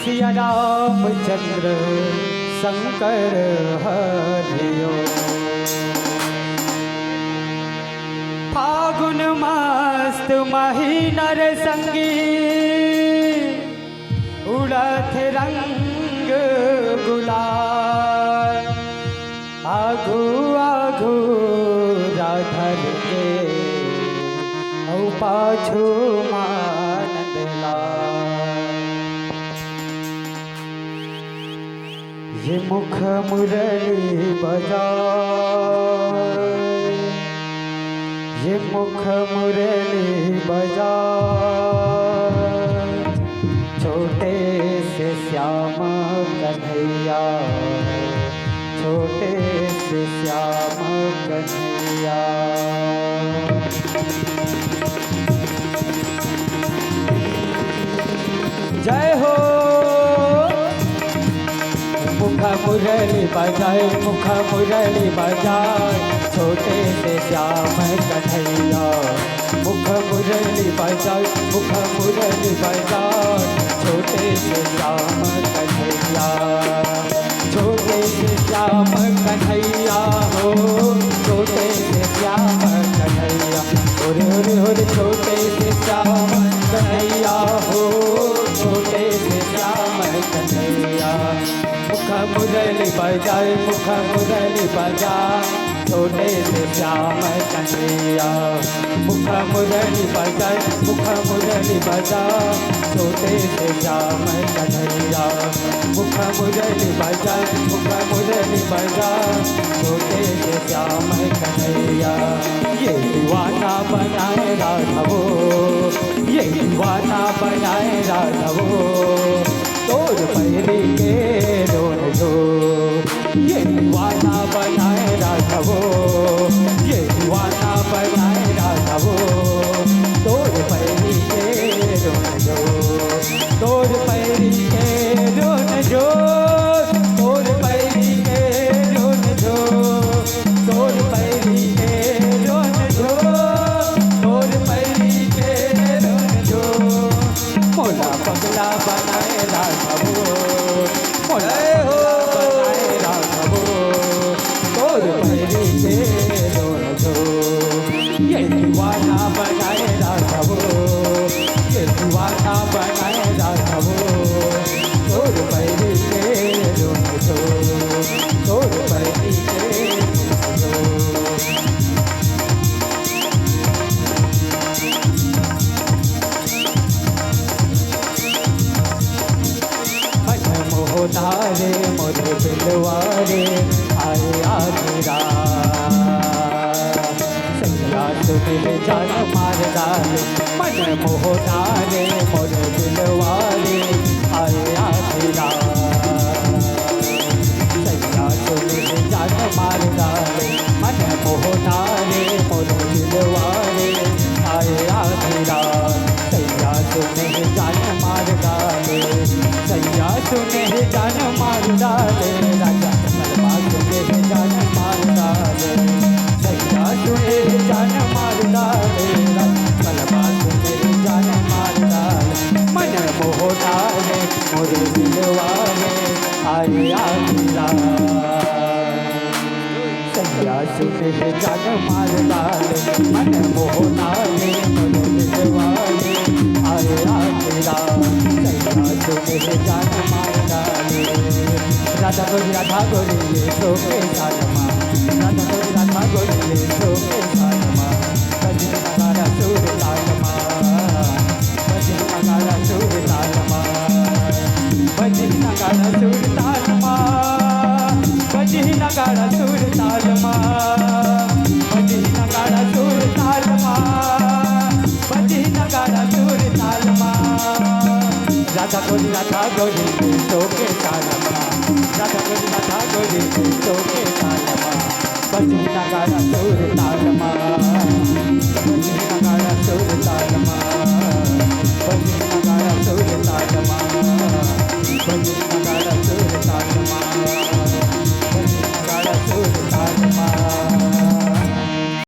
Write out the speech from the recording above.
सिया रामचंद्र शंकर हरियो। फागुन मस्त महीना रे संगी उड़त रंग गुलाल। आगू आगू राधर के औ पाछू मानंद लाल। ये मुख मुरली बजाए, ये मुख मुरली बजाए। छोटे से श्याम कन्हैया, छोटे से श्याम कन्हैया। जय हो। मुख मुरली बजाए, मुख मुरली बजाए। छोटे से श्याम कन्हैया, मुख मुरली बजाए, मुख मुरली बजाए। छोटे से श्याम कन्हैया, छोटे से श्याम कन्हैया हो, छोटे से श्याम कन्हैया। होरे होरे होरे छोटे से श्याम कन्हैया हो, छोटे से श्याम कन्हैया। मुख मुरली बजाए, मुख मुरली बजाए। छोटे से श्याम कन्हैया, मुख मुरली बजाए, मुख मुरली बजाए। छोटे से श्याम कन्हैया, मुख मुरली बजाए, मुख मुरली बजाए। छोटे से श्याम कन्हैया। ये दीवाना बनाए राघवो, ये दीवाना बनाए राघवो। तोर पैरी के रोन जो, ये दीवाना बनाए राघवो, ये दीवाना बनाए राघवो। तोर पैरी के रोन जो, तोर पैरी के रोन जो, तोर पैरी के रोन जो, तोर पैरी के रोन जो, तोर पैरी के रोन जो। मोला पगला बनाए राघवो, मोला बनाए राघवो। तोर पैरी के रोन जो, ये दीवाना बनाए राघवो, ये दीवाना बनाए राघवो। तोर पैरी के रोन जो, तोर पैरी के रोन जो। मोहतारे मोर बिलवारे आए आधिरा। सैया सुनिल जान मार डाले, मन मोहतारे मोर बिलवारे आए आधिरा। सैया सुनिल जान मार डाले, मन मोहतारे मोर बिलवारे आए आधिरा। सैया सुनिल जान मार डाले, सैया सुने जान मार डाले। राजा कलमा सुने जान मार डाले, सैया सुने जान मार डाले। राजा कलमा सुने जान मार डाले। मन मोह डाले मोर दिलवाले आए आधिरा। सैया सुने जान मार डाले, मन मोह डाले मोर दिलवाले आए आधिरा। सैया जान मार डाले। राधा गोरी राधा गोरी ये सो के सालमा, राधा गोरी राधा गोरी ये सो के सालमा। बजन नगाड़ा सुर तालमा, बजन नगाड़ा सुर तालमा, बजन नगाड़ा सुर तालमा, बजन नगाड़ा सुर तालमा, बजन नगाड़ा सुर तालमा, बजन नगाड़ा सुर तालमा। राधा गोरी सो के सालमा, राधा गोरी सो के सालमा। बजनी नगाड़ा सुर तालमा, बजनी नगाड़ा सुर तालमा, बजनी नगाड़ा सुर तालमा।